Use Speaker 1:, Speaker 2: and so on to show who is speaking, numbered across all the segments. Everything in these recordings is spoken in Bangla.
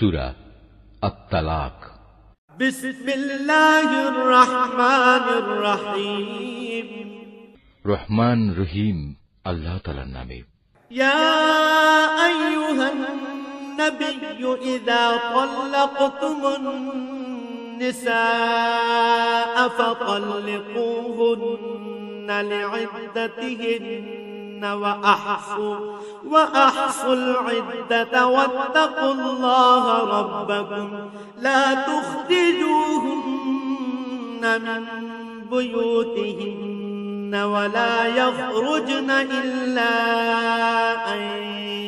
Speaker 1: সূরা আত-তালাক।
Speaker 2: বিসমিল্লাহির রহমানির রহিম।
Speaker 1: রহমান রহিম আল্লাহ তাআলার নামে।
Speaker 2: ইয়া আইয়ুহান নাবিয়্যু ইযা তাল্লাকতুমুন নিসা ফাতাল্লিকুহুন্না লি'ইদ্দাতিহিন্না ওয়া আহসুল ইদ্দাতা ওয়াত্তাকুল্লাহা রাব্বাকুম লা তুখরিজুহুন্না মিন বুয়ুতিহিন্না ওয়া লা ইয়াখরুজনা ইল্লা আন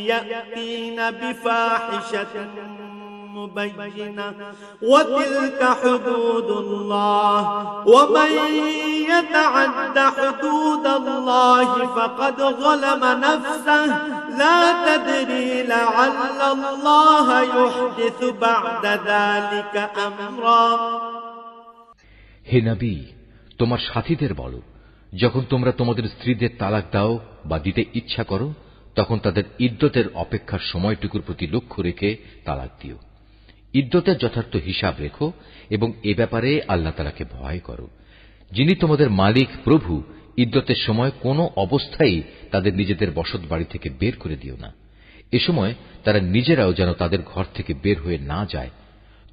Speaker 2: ইয়াতিনা বিফাহিশাতিন مبينة وتلك حدود الله ومن يتعد حدود الله فقد ظلم نفسه لا تدري لعل الله يحدث بعد ذلك أمرا।
Speaker 1: হে নবী, তোমার সাথীদের বলো, যখন তোমরা তোমাদের স্ত্রীদের তালাক দাও বা দিতে ইচ্ছা করো, তখন তাদের ইদ্দতের অপেক্ষার সময়টুকুর প্রতি লক্ষ্য রেখে তালাক দিও। ইদ্দতের যথার্থ হিসাব রেখো এবং এ ব্যাপারে আল্লাহ তাআলাকে ভয় করো। যিনি তোমাদের মালিক প্রভু, ইদ্দতের সময় কোনো অবস্থায় তাদের নিজেদের বসত বাড়ি থেকে বের করে দিও না। এ সময় তারা নিজেরাও যেন তাদের ঘর থেকে বের হয়ে না যায়।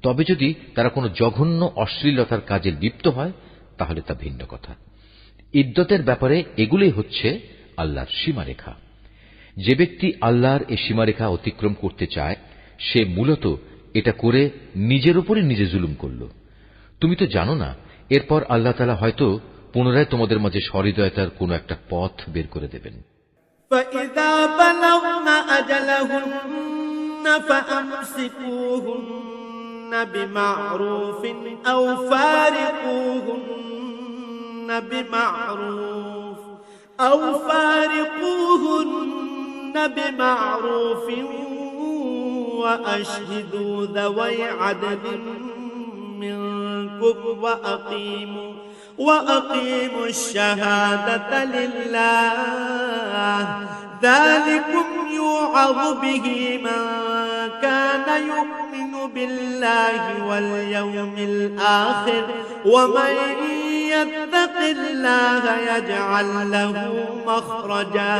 Speaker 1: তবে যদি তারা কোনো জঘন্য অশ্লীলতার কাজে লিপ্ত হয় তাহলে তা ভিন্ন কথা। ইদ্দতের ব্যাপারে এগুলোই হচ্ছে আল্লাহর সীমারেখা। যে ব্যক্তি আল্লাহর এই সীমারেখা অতিক্রম করতে চায় সে মূলত এটা করে নিজের উপরই নিজে জুলুম করল। তুমি তো জানো না, এরপর আল্লাহ তাআলা হয়তো পুনরায় তোমাদের মাঝে সহৃদয়তার কোনো একটা পথ বের করে দেবেন।
Speaker 2: فَإِذَا بَلَغْنَ أَجَلَهُنَّ فَأَمْسِكُوهُنَّ بِمَعْرُوفٍ أَوْ فَارِقُوهُنَّ بِمَعْرُوفٍ وَأَشْهِدُوا ذَوَيْ عَدْلٍ مِّنكُمْ وَأَقِيمُوا الشَّهَادَةَ لِلَّهِ ذَلِكُمْ يُوعَظُ بِهِ مَن كَانَ يُؤْمِنُ بِاللَّهِ وَالْيَوْمِ الْآخِرِ وَمَن يَتَّقِ اللَّهَ يَجْعَل لَّهُ مَخْرَجًا।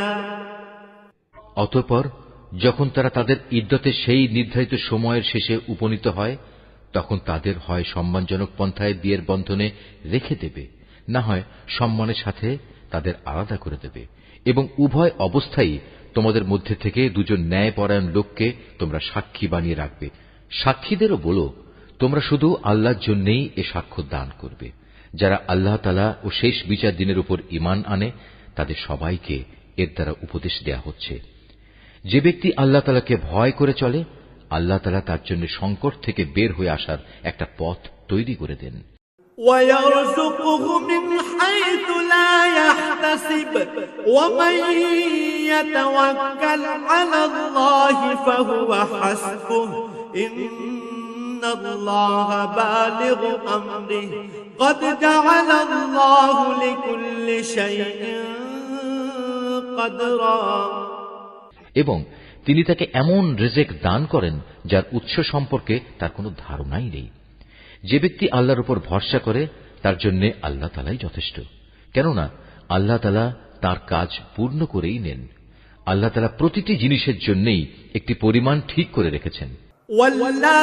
Speaker 1: অতঃপর যখন তারা তাদের ইদ্দতের সেই নির্ধারিত সময়ের শেষে উপনীত হয়, তখন তাদের হয় সম্মানজনক পন্থায় বিয়ের বন্ধনে রেখে দেবে, না হয় সম্মানের সাথে তাদের আলাদা করে দেবে, এবং উভয় অবস্থায় তোমাদের মধ্যে থেকে দুজন ন্যায়পরায়ণ লোককে তোমরা সাক্ষী বানিয়ে রাখবে। সাক্ষীদেরও বলো, তোমরা শুধু আল্লাহর জন্যই এ সাক্ষ্য দান করবে। যারা আল্লাহ তাআলা ও শেষ বিচার দিনের উপর ঈমান আনে তাদের সবাইকে এর দ্বারা উপদেশ দেয়া হচ্ছে। যে ব্যক্তি আল্লাহ তাআলাকে ভয় করে চলে, আল্লাহ তাআলা তার জন্য সংকট থেকে বের হয়ে আসার একটা পথ তৈরি করে দেন।
Speaker 2: وَيَرْزُقْهُ مِنْ حَيْثُ لَا يَحْتَسِبُ وَمَن يَتَوَكَّلْ عَلَى اللَّهِ فَهُوَ حَسْبُهُ إِنَّ اللَّهَ بَالِغُ أَمْرِهِ قَدْ جَعَلَ اللَّهُ لِكُلِّ شَيْءٍ قَدْرًا।
Speaker 1: এবং তিনি তাকে এমন রিজিক দান করেন যার উৎস সম্পর্কে তার কোনো ধারণাই নেই। যে ব্যক্তি আল্লাহর উপর ভরসা করে তার জন্য আল্লাহ তাআলাই যথেষ্ট, কেননা আল্লাহ তাআলা তার কাজ পূর্ণ করেই নেন। আল্লাহ তাআলা প্রতিটি জিনিসের জন্যই একটি পরিমাণ ঠিক করে রেখেছেন।
Speaker 2: ওয়াল্লাহি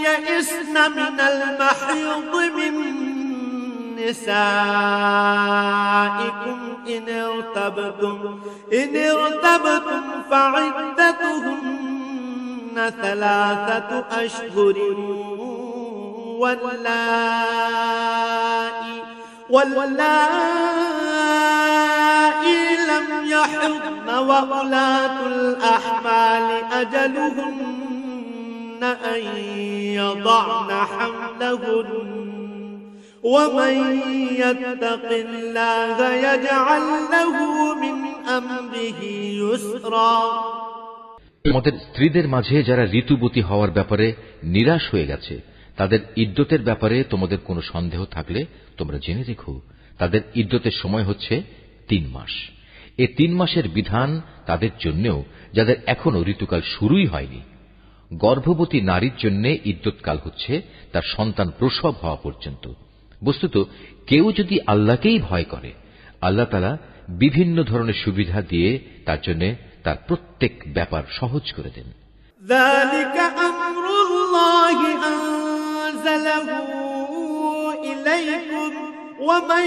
Speaker 2: ইয়াইসনা মিনাল মাহিদ মিন নিসাইকুম ইন ইরতাবতুম ফা'iদ্দাতুহুন্না ثلاثة أشهر واللائي لم يحضن وأولاة الأحمال أجلهن أن يضعن حملهن ومن يتق الله يجعل له من أمره يسرا।
Speaker 1: তোমাদের স্ত্রীদের মাঝে যারা ঋতুবতী হওয়ার ব্যাপারে নিরাশ হয়ে গেছে, তাদের ইদ্দতের ব্যাপারে তোমাদের কোনো সন্দেহ থাকলে তোমরা জেনে রেখো, তাদের ইদ্দতের সময় হচ্ছে 3 মাস। এ 3 মাসের বিধান তাদের জন্যও যাদের এখনো ঋতুকাল শুরুই হয়নি। গর্ভবতী নারীর জন্য ইদ্যৎকাল হচ্ছে তার সন্তান প্রসব হওয়া পর্যন্ত। বস্তুত কেউ যদি আল্লাহকেই ভয় করে, আল্লাহ তাআলা বিভিন্ন ধরনের সুবিধা দিয়ে তার জন্য তার প্রত্যেক ব্যাপার সহজ করে দেন।
Speaker 2: ذلك أمر الله أنزله إليكم ومن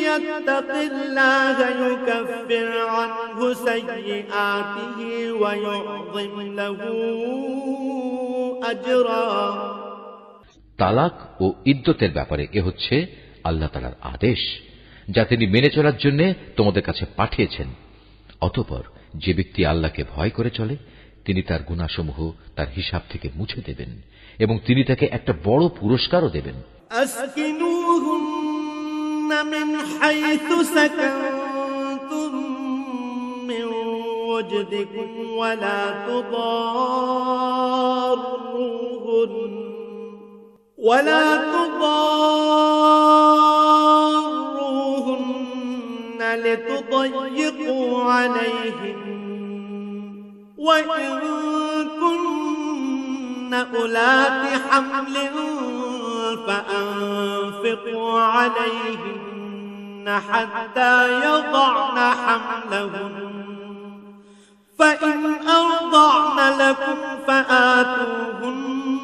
Speaker 2: يتق الله يكفر عنه سيئاته ويعظم له أجرا।
Speaker 1: তালাক ও ইদ্যতের ব্যাপারে এ হচ্ছে আল্লাহ তাআলার আদেশ, যা তিনি মেনে চলার জন্য তোমাদের কাছে পাঠিয়েছেন। অতঃপর যে ব্যক্তি আল্লাহকে ভয় করে চলে, তিনি তার গুনাহসমূহ তার হিসাব থেকে মুছে দেবেন এবং তিনি তাকে একটা বড় পুরস্কারও দেবেন।
Speaker 2: أسكنوهن من حيث سكنتم من وجدكم ولا تضاروهن لتضيقوا عليهن وإن كن أولات حمل فأنفقوا عليهن حتى يضعن حملهن فإن أرضعن لكم فآتوهن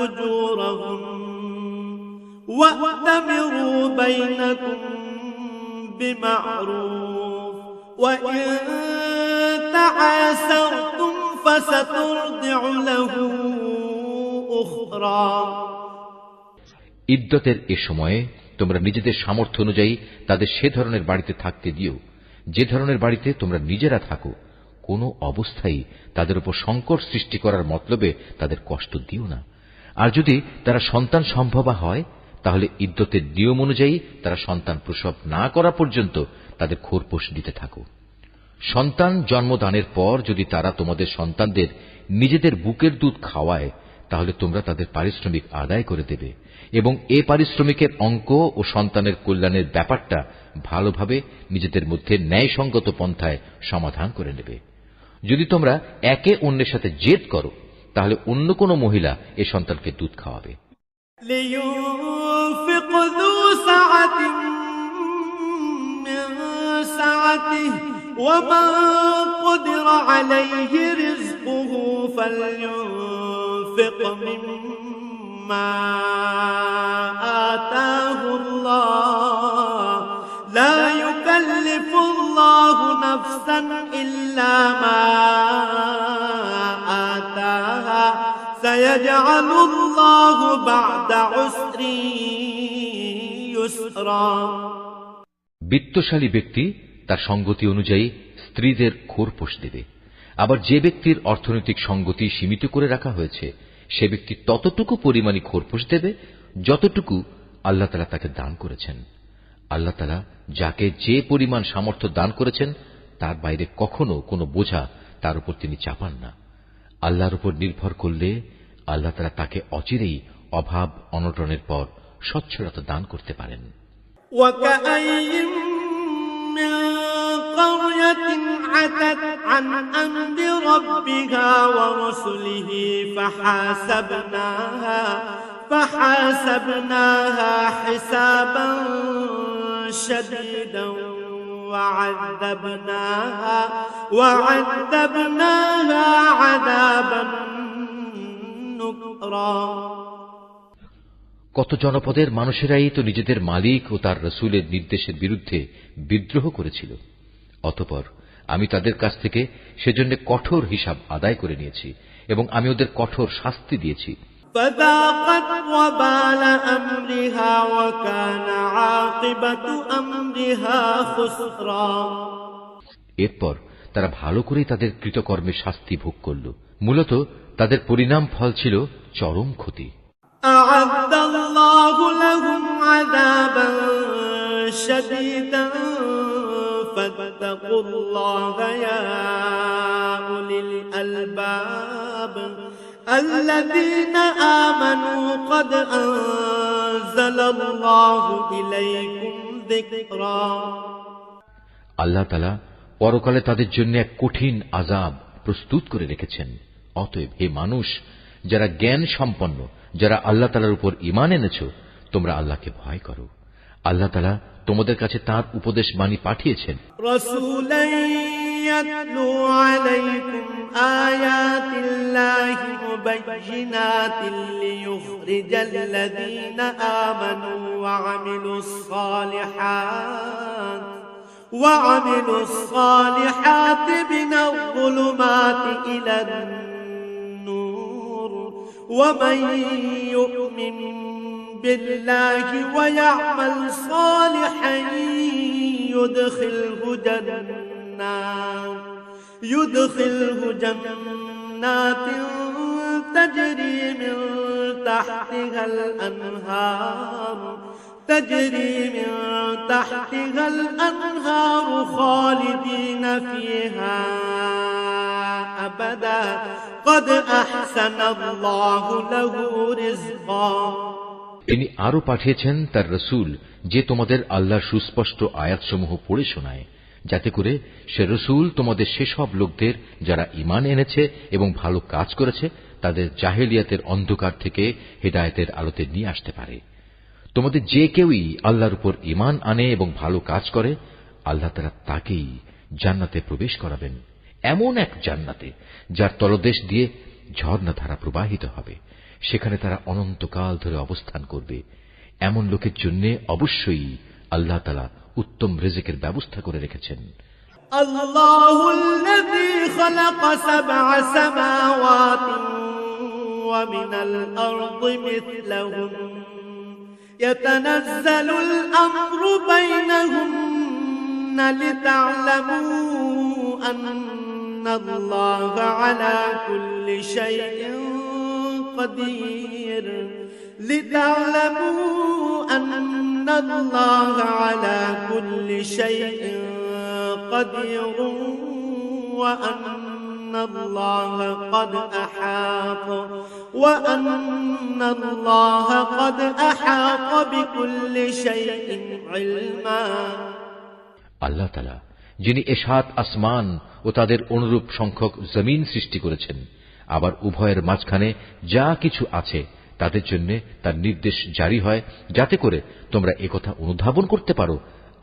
Speaker 2: أجورهن وأتمروا بينكم بمعروف وإن تعاسرتم فسترضع له أخرى।
Speaker 1: ইদ্যতের এ সময়ে তোমরা নিজেদের সামর্থ্য অনুযায়ী তাদের সে ধরনের বাড়িতে থাকতে দিও যে ধরনের বাড়িতে তোমরা নিজেরা থাকো। কোনো অবস্থায় তাদের উপর সংকট সৃষ্টি করার মতলবে তাদের কষ্ট দিও না। আর যদি তারা সন্তান সম্ভবা হয়, তাহলে ইদ্যতের নিয়ম অনুযায়ী তারা সন্তান প্রসব না করা পর্যন্ত তাদের খোরপোশ দিতে থাকো। সন্তান জন্মদানের পর যদি তারা তোমাদের সন্তানদের নিজেদের বুকের দুধ খাওয়ায়, তাহলে তোমরা তাদের পারিশ্রমিক আদায় করে দেবে এবং এ পারিশ্রমিকের অঙ্ক ও সন্তানের কল্যাণের ব্যাপারটা ভালোভাবে নিজেদের মধ্যে ন্যায়সঙ্গত পন্থায় সমাধান করে নেবে। যদি তোমরা একে অন্যের সাথে জেদ করো, তাহলে অন্য কোনো মহিলা এ সন্তানকে দুধ খাওয়াবে।
Speaker 2: لينفق ذو سعة من سعته ومن قدر عليه رزقه فلينفق مما آتاه الله لا يكلف الله نفسا إلا ما آتاها سيجعل الله بعد عسر يسرا।
Speaker 1: বিত্তশালী ব্যক্তি তার সঙ্গতি অনুযায়ী স্ত্রীদের খোরপোশ দেবে। আবার যে ব্যক্তির অর্থনৈতিক সঙ্গতি সীমিত করে রাখা হয়েছে, সে ব্যক্তি ততটুকু পরিমাণই খোরপোশ দেবে যতটুকু আল্লাহ তাআলা তাকে দান করেছেন। আল্লাহ তাআলা যাকে যে পরিমাণ সামর্থ্য দান করেছেন, তার বাইরে কখনো কোনো বোঝা তার উপর তিনি চাপান না। আল্লাহর উপর নির্ভর করলে আল্লাহ তাআলা তাকে অচিরেই অভাব অনটনের পর সচ্ছলতা দান করতে পারেন।
Speaker 2: وكأين من قرية عتت عن أمر ربها ورسله فحاسبناها حسابا شديدا وعذبناها عذابا نكرا।
Speaker 1: কত জনপদের মানুষেরাই তো নিজেদের মালিক ও তার রসুলের নির্দেশের বিরুদ্ধে বিদ্রোহ করেছিল। অতঃপর আমি তাদের কাছ থেকে সেজন্য কঠোর হিসাব আদায় করে নিয়েছি এবং আমি ওদের কঠোর শাস্তি দিয়েছি।
Speaker 2: فذاقت وبال أمرها وكان عاقبة أمرها خسرا।
Speaker 1: এরপর তারা ভালো করেই তাদের কৃতকর্মের শাস্তি ভোগ করল। মূলত তাদের পরিণাম ফল ছিল চরম ক্ষতি।
Speaker 2: أعد الله لهم عذابا شديدا فاتقوا الله يا أولي الألباب الذين آمنوا قد أنزل الله إليكم ذكرا।
Speaker 1: আল্লাহ তাআলা পরকালে তাদের জন্য এক কঠিন আযাব প্রস্তুত করে রেখেছেন। অতএব হে মানুষ, যারা জ্ঞান সম্পন্ন, যারা আল্লাহ তাআলার উপর ঈমান এনেছো, তোমরা আল্লাহকে ভয় করো। আল্লাহ তাআলা তোমাদের কাছে তাঁর উপদেশ বাণী পাঠিয়েছেন।
Speaker 2: রাসূলান ইয়াতলু আলাইকুম আয়াতিল্লাহি মুবায়্যিনাতিন লিয়ুখরিজাল্লাযীনা আমানু وعملوا الصالحات من الظلمات إلى النور ومن يؤمن بالله ويعمل صالحا يدخله جنات تجري من تحتها الأنهار خالدين فيها أبدا قد أحسن الله له رزقا।
Speaker 1: তিনি আরো পাঠিয়েছেন তার রসুল, যে তোমাদের আল্লাহর সুস্পষ্ট আয়াতসমূহ পড়ে শোনায়, যাতে করে সে রসুল তোমাদের সেসব লোকদের যারা ঈমান এনেছে এবং ভালো কাজ করেছে তাদের জাহেলিয়াতের অন্ধকার থেকে হেদায়েতের আলোতে নিয়ে আসতে পারে। তোমাদের যে কেউই আল্লাহর উপর ঈমান আনে এবং ভালো কাজ করে, আল্লাহ তাআলা তাকেই জান্নাতে প্রবেশ করাবেন, এমন এক জান্নাতে যার তলদেশ দিয়ে ঝর্ণাধারা প্রবাহিত হবে। সেখানে তারা অনন্তকাল ধরে অবস্থান করবে। এমন লোকের জন্য অবশ্যই আল্লাহ তাআলা উত্তম রিজিকের ব্যবস্থা করে রেখেছেন।
Speaker 2: আল্লাহুল্লাযী খালাকা সাবআ সামাওয়াতিন ওয়া মিনাল আরদি মিথলাহুম ইয়াতানাজ্জালুল আমরু বাইনাহুন্না লিতা'লামু আন্নাল্লাহা আলা কুল্লি শাইইন قدير لتعلموا أن الله على كل شيء قدير وأن الله قد أحاط بكل شيء علما।
Speaker 1: আল্লাহ তাআলা যিনি এ সাত আসমান ও তাদের অনুরূপ সংখ্যক জমিন সৃষ্টি করেছেন, আবার উভয়ের মাঝখানে যা কিছু আছে তাদের জন্য তার নির্দেশ জারি হয়, যাতে করে তোমরা একথা অনুধাবন করতে পারো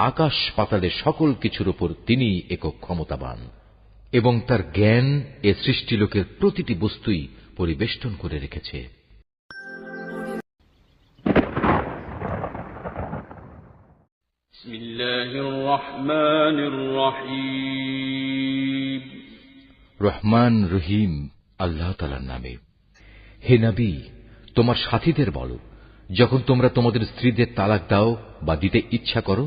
Speaker 1: আকাশ পাতালের সকল কিছুর উপর তিনি একক ক্ষমতাবান, এবং তার জ্ঞান এ সৃষ্টিলোকের প্রতিটি বস্তুই পরিবেষ্টন করে রেখেছে।
Speaker 3: বিসমিল্লাহির রহমানির রহিম।
Speaker 1: রহমান রহিম আল্লাহ তাআলার নামে। হে নবী, তোমার সাথীদের বলো, যখন তোমরা তোমাদের স্ত্রীদের তালাক দাও বা দিতে ইচ্ছা করো,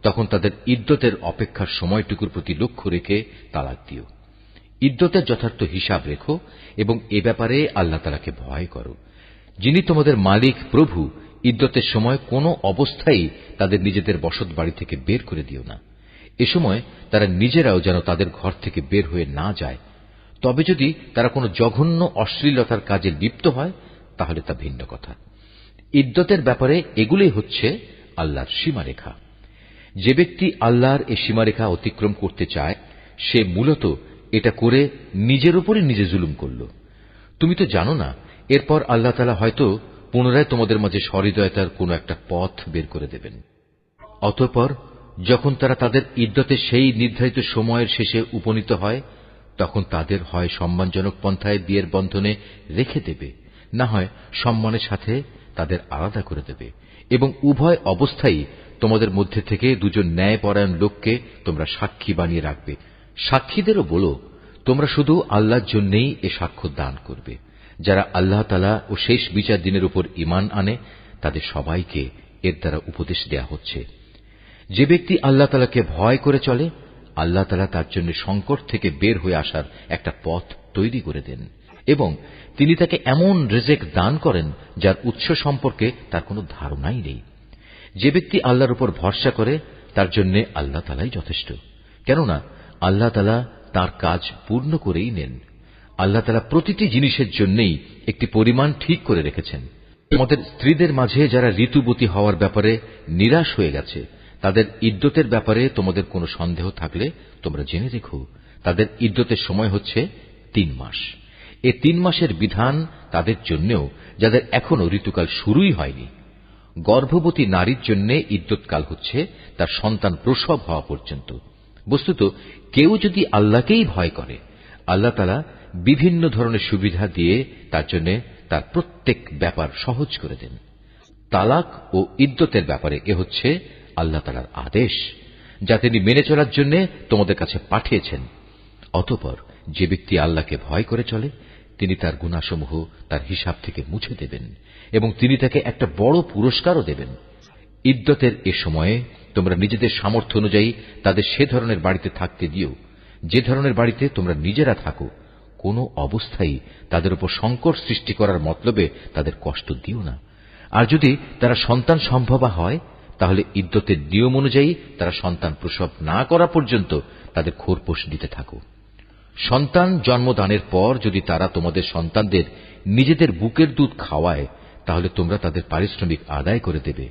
Speaker 1: তখন তাদের ইদ্দতের অপেক্ষার সময়টুকুর প্রতি লক্ষ্য রেখে তালাক দিও। ইদ্দতের যথার্থ হিসাব রেখো এবং এ ব্যাপারে আল্লাহ তাআলাকে ভয় করো। যিনি তোমাদের মালিক প্রভু, ইদ্দতের সময় কোনো অবস্থায় তাদের নিজেদের বসত বাড়ি থেকে বের করে দিও না। এ সময় তারা নিজেরাও যেন তাদের ঘর থেকে বের হয়ে না যায়। তবে যদি তারা কোনো জঘন্য অশ্লীলতার কাজে লিপ্ত হয়, তাহলে তা ভিন্ন কথা। ইদ্দতের ব্যাপারে এগুলোই হচ্ছে আল্লাহর সীমারেখা। যে ব্যক্তি আল্লাহর এই সীমারেখা অতিক্রম করতে চায়, সে মূলত এটা করে নিজের উপরই নিজে জুলুম করল। তুমি তো জানো না, এরপর আল্লাহ তাআলা হয়তো পুনরায় তোমাদের মাঝে সহৃদয়তার কোনো একটা পথ বের করে দেবেন। অতঃপর যখন তারা তাদের ইদ্দতের সেই নির্ধারিত সময়ের শেষে উপনীত হয়, তখন তাদের হয় সম্মানজনক পন্থায় বিয়ের বন্ধনে রেখে দেবে, না হয় সম্মানের সাথে তাদের আলাদা করে দেবে, এবং উভয় অবস্থায় তোমাদের মধ্যে থেকে দুজন ন্যায়পরায়ণ লোককে তোমরা সাক্ষী বানিয়ে রাখবে। সাক্ষীদেরও বলো, তোমরা শুধু আল্লাহর জন্যই এ সাক্ষ্য দান করবে। যারা আল্লাহ তাআলা ও শেষ বিচার দিনের উপর ঈমান আনে, তাদের সবাইকে এর দ্বারা উপদেশ দেয়া হচ্ছে। যে ব্যক্তি আল্লাহ তাআলাকে ভয় করে চলে, আল্লাহ তাআলা তার জন্য সংকট থেকে বের হয়ে আসার একটা পথ তৈরি করে দেন, এবং তিনি তাকে এমন রিজিক দান করেন যার উৎস সম্পর্কে তার কোনো ধারণাই নেই। যে ব্যক্তি আল্লাহর উপর ভরসা করে, তার জন্য আল্লাহ তাআলাই যথেষ্ট, কেননা আল্লাহ তাআলা তার কাজ পূর্ণ করেই নেন। আল্লাহ তাআলা প্রতিটি জিনিসের জন্যই একটি পরিমাণ ঠিক করে রেখেছেন। আমাদের স্ত্রীদের মাঝে যারা ঋতুবতী হওয়ার ব্যাপারে নিরাশ হয়ে গেছে, তাদের ইদ্যতের ব্যাপারে তোমাদের কোনো সন্দেহ থাকলে তোমরা জেনে রেখো, তাদের ইদ্যতের সময় হচ্ছে 3 মাস। এ 3 মাসের বিধান তাদের জন্যও যাদের এখনো ঋতুকাল শুরুই হয়নি। গর্ভবতী নারীর জন্য ইদ্যৎকাল হচ্ছে তার সন্তান প্রসব হওয়া পর্যন্ত। বস্তুত কেউ যদি আল্লাহকেই ভয় করে, আল্লাহ তাআলা বিভিন্ন ধরনের সুবিধা দিয়ে তার জন্য তার প্রত্যেক ব্যাপার সহজ করে দেন। তালাক ও ইদ্যতের ব্যাপারে এ হচ্ছে আল্লাহ তাআলার আদেশ, যা তিনি মেনে চলার জন্য তোমাদের কাছে পাঠিয়েছেন। অতঃপর যে ব্যক্তি আল্লাহকে ভয় করে চলে, তিনি তার গুনাহসমূহ তার হিসাব থেকে মুছে দেবেন এবং তিনি তাকে একটা বড় পুরস্কারও দেবেন। ইদ্যতের এ সময়ে তোমরা নিজেদের সামর্থ্য অনুযায়ী তাদের সে ধরনের বাড়িতে থাকতে দিও যে ধরনের বাড়িতে তোমরা নিজেরা থাকো। কোনো অবস্থায় তাদের উপর সংকট সৃষ্টি করার মতলবে তাদের কষ্ট দিও না। আর যদি তারা সন্তান সম্ভবা হয়, তাহলে ইদ্যতের নিয়ম অনুযায়ী তারা সন্তান প্রসব না করা পর্যন্ত তাদের খোরপোশ দিতে থাকো। সন্তান জন্মদানের পর যদি তারা তোমাদের সন্তানদের নিজেদের বুকের দুধ খাওয়ায়, তাহলে তোমরা তাদের পারিশ্রমিক আদায় করে দেবে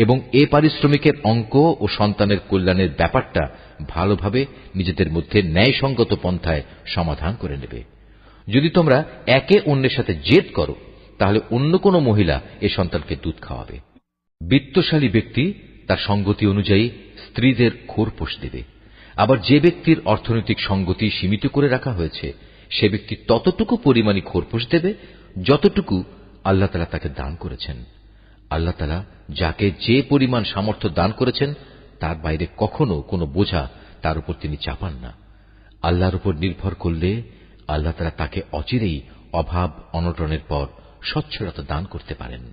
Speaker 1: এবং এ পারিশ্রমিকের অঙ্ক ও সন্তানের কল্যাণের ব্যাপারটা ভালোভাবে নিজেদের মধ্যে ন্যায়সঙ্গত পন্থায় সমাধান করে নেবে। যদি তোমরা একে অন্যের সাথে জেদ করো, তাহলে অন্য কোনো মহিলা এ সন্তানকে দুধ খাওয়াবে। বিত্তশালী ব্যক্তি তার সঙ্গতি অনুযায়ী স্ত্রীদের খোরপোশ দেবে। আবার যে ব্যক্তির অর্থনৈতিক সঙ্গতি সীমিত করে রাখা হয়েছে, সে ব্যক্তি ততটুকু পরিমাণই খোরপোশ দেবে যতটুকু আল্লাহ তাআলা তাকে দান করেছেন। আল্লাহ তাআলা যাকে যে পরিমাণ সামর্থ্য দান করেছেন, তার বাইরে কখনো কোনো বোঝা তার উপর তিনি চাপান না। আল্লাহর উপর নির্ভর করলে আল্লাহ তাআলা তাকে অচিরেই অভাব অনটনের পর সচ্ছলতা দান করতে পারেন।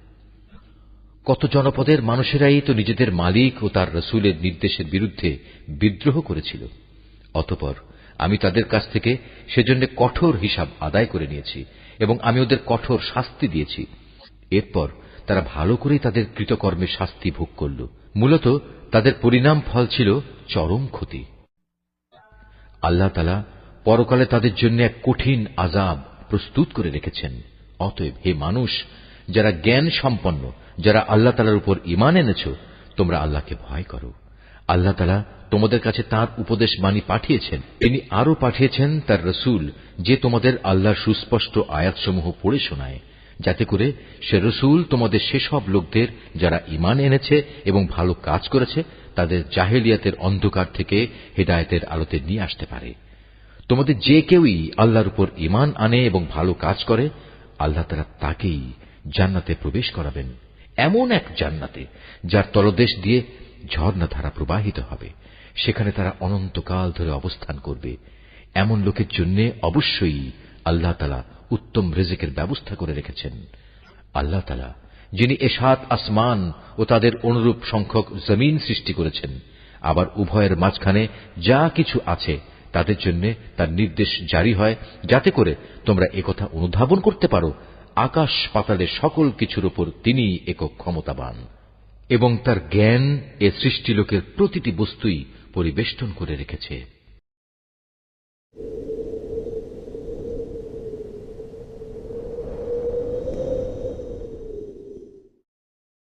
Speaker 1: কত জনপদের মানুষেরাই তো নিজেদের মালিক ও তার রাসূলের নির্দেশের বিরুদ্ধে বিদ্রোহ করেছিল। অতঃপর আমি তাদের কাছ থেকে সেজন্য কঠোর হিসাব আদায় করে নিয়েছি এবং আমি ওদের কঠোর শাস্তি দিয়েছি। এরপর তারা ভালো করেই তাদের কৃতকর্মের শাস্তি ভোগ করল। মূলত তাদের পরিণাম ফল ছিল চরম ক্ষতি। আল্লাহ তাআলা পরকালে তাদের জন্য এক কঠিন আযাব প্রস্তুত করে রেখেছেন। অতএব হে মানুষ, যারা জ্ঞান সম্পন্ন, যারা আল্লাহ তাআলার উপর ঈমান এনেছ, তোমরা আল্লাহকে ভয় করো। আল্লাহ তাআলা তোমাদের কাছে তাঁর উপদেশ বাণী পাঠিয়েছেন। তিনি আরো পাঠিয়েছেন তার রাসূল, যে তোমাদের আল্লাহর সুস্পষ্ট আয়াতসমূহ পড়ে শোনায়, যাতে করে সে রাসূল তোমাদের সেসব লোকদের যারা ঈমান এনেছে এবং ভালো কাজ করেছে, তাদের জাহেলিয়াতের অন্ধকার থেকে হেদায়েতের আলোতে নিয়ে আসতে পারে। তোমাদের যে কেউই আল্লাহর উপর ঈমান আনে এবং ভালো কাজ করে, আল্লাহ তাআলা তাকেই জান্নাতে প্রবেশ করাবেন, এমন এক জান্নাতে যার তলদেশ দিয়ে ঝর্ণাধারা প্রবাহিত হবে। সেখানে তারা অনন্তকাল ধরে অবস্থান করবে। এমন লোকের জন্য অবশ্যই আল্লাহ তাআলা উত্তম রিজিকের ব্যবস্থা করে রেখেছেন। আল্লাহ তাআলা যিনি এ 7 আসমান ও তাদের অনুরূপ সংখ্যক জমিন সৃষ্টি করেছেন, আবার উভয়ের মাঝখানে যা কিছু আছে তাদের জন্য তার নির্দেশ জারি হয়, যাতে করে তোমরা একথা অনুধাবন করতে পারো, আকাশ পাতালের সকল কিছুর উপর তিনি একক ক্ষমতাবান এবং তার জ্ঞান এ সৃষ্টিলোকের প্রতিটি বস্তুই পরিবেষ্টন করে রেখেছে।